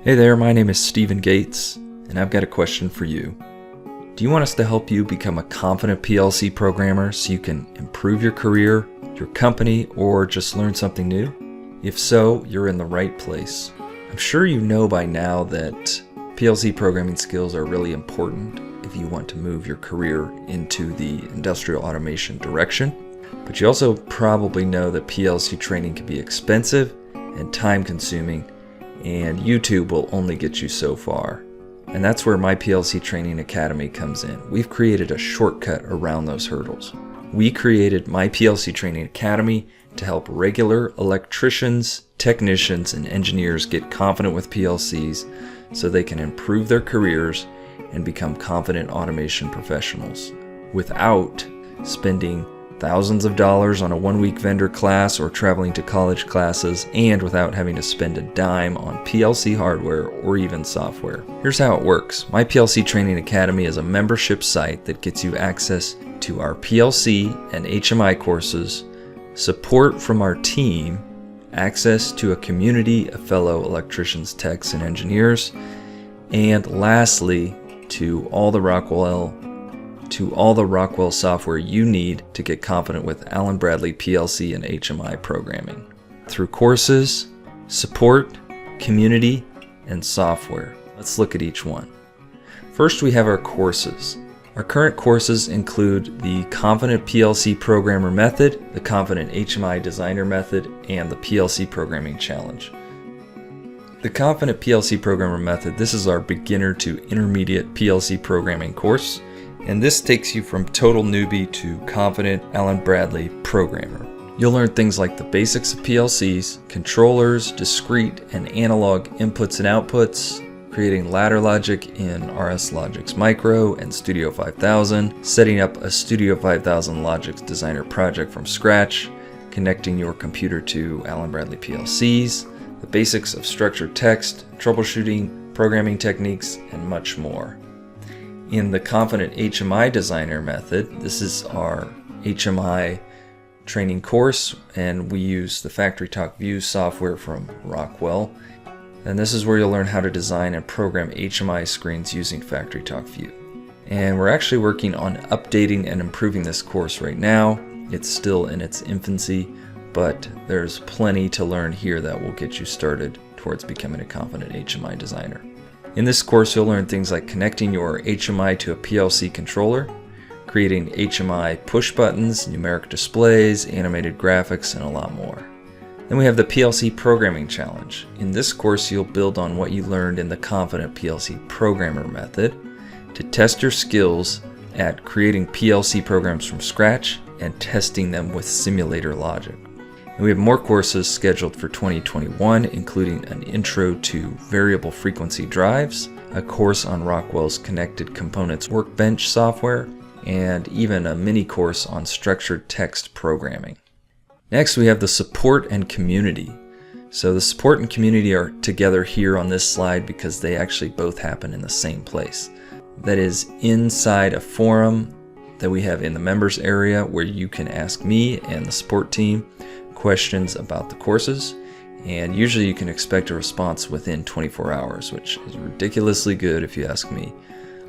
Hey there, my name is Stephen Gates, and I've got a question for you. Do you want us to help you become a confident PLC programmer so you can improve your career, your company, or just learn something new? If so, you're in the right place. I'm sure you know by now that PLC programming skills are really important if you want to move your career into the industrial automation direction. But you also probably know that PLC training can be expensive and time-consuming, and YouTube will only get you so far. And that's where My PLC Training Academy comes in. We've created a shortcut around those hurdles. We created My PLC Training Academy to help regular electricians, technicians, and engineers get confident with PLCs so they can improve their careers and become confident automation professionals without spending thousands of dollars on a one-week vendor class or traveling to college classes, and without having to spend a dime on PLC hardware or even software. Here's how it works. My PLC Training Academy is a membership site that gets you access to our PLC and HMI courses, support from our team, access to a community of fellow electricians, techs, and engineers, and lastly, to all the Rockwell software you need to get confident with Allen Bradley PLC and HMI programming. Through courses, support, community, and software. Let's look at each one. First, we have our courses. Our current courses include the Confident PLC Programmer Method, the Confident HMI Designer Method, and the PLC Programming Challenge. The Confident PLC Programmer Method, this is our beginner to intermediate PLC programming course. And this takes you from total newbie to confident Allen Bradley programmer. You'll learn things like the basics of PLCs, controllers, discrete and analog inputs and outputs, creating ladder logic in RSLogix Micro and Studio 5000, setting up a Studio 5000 Logix Designer project from scratch, connecting your computer to Allen Bradley PLCs, the basics of structured text, troubleshooting, programming techniques, and much more. In the Confident HMI Designer Method, this is our HMI training course, and we use the FactoryTalk View software from Rockwell. And this is where you'll learn how to design and program HMI screens using FactoryTalk View. And we're actually working on updating and improving this course right now. It's still in its infancy, but there's plenty to learn here that will get you started towards becoming a confident HMI designer. In this course, you'll learn things like connecting your HMI to a PLC controller, creating HMI push buttons, numeric displays, animated graphics, and a lot more. Then we have the PLC Programming Challenge. In this course, you'll build on what you learned in the Confident PLC Programmer Method to test your skills at creating PLC programs from scratch and testing them with simulator logic. And we have more courses scheduled for 2021, including an intro to variable frequency drives, a course on Rockwell's Connected Components Workbench software, and even a mini course on structured text programming. Next, we have the support and community. So the support and community are together here on this slide because they actually both happen in the same place. That is inside a forum that we have in the members area where you can ask me and the support team questions about the courses, and usually you can expect a response within 24 hours, which is ridiculously good if you ask me.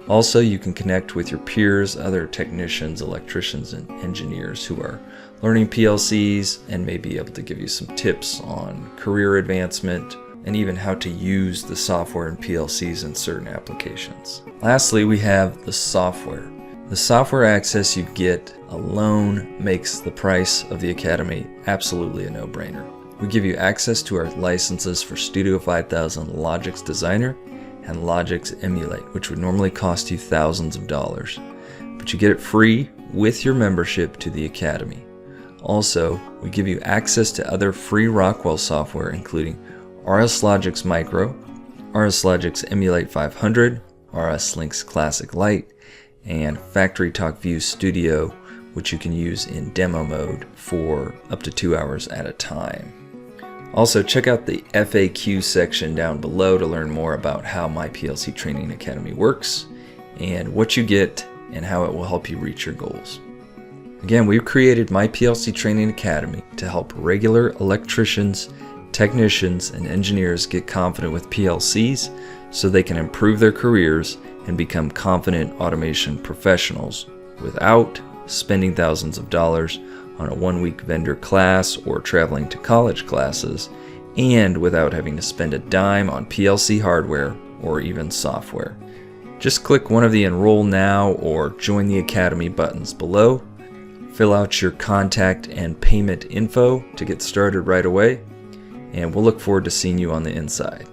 Also, you can connect with your peers, other technicians, electricians, and engineers who are learning PLCs and may be able to give you some tips on career advancement and even how to use the software in PLCs in certain applications. Lastly, we have the software. The software access you get alone makes the price of the Academy absolutely a no-brainer. We give you access to our licenses for Studio 5000 Logix Designer and Logix Emulate, which would normally cost you thousands of dollars. But you get it free with your membership to the Academy. Also, we give you access to other free Rockwell software, including RSLogix Micro, RSLogix Emulate 500, RSLinx Classic Lite, and FactoryTalk View Studio, which you can use in demo mode for up to 2 hours at a time. Also, check out the FAQ section down below to learn more about how My PLC Training Academy works and what you get and how it will help you reach your goals. Again, we've created My PLC Training Academy to help regular electricians, technicians and engineers get confident with PLCs so they can improve their careers and become confident automation professionals without spending thousands of dollars on a one-week vendor class or traveling to college classes, and without having to spend a dime on PLC hardware or even software. Just click one of the Enroll Now or Join the Academy buttons below. Fill out your contact and payment info to get started right away, and we'll look forward to seeing you on the inside.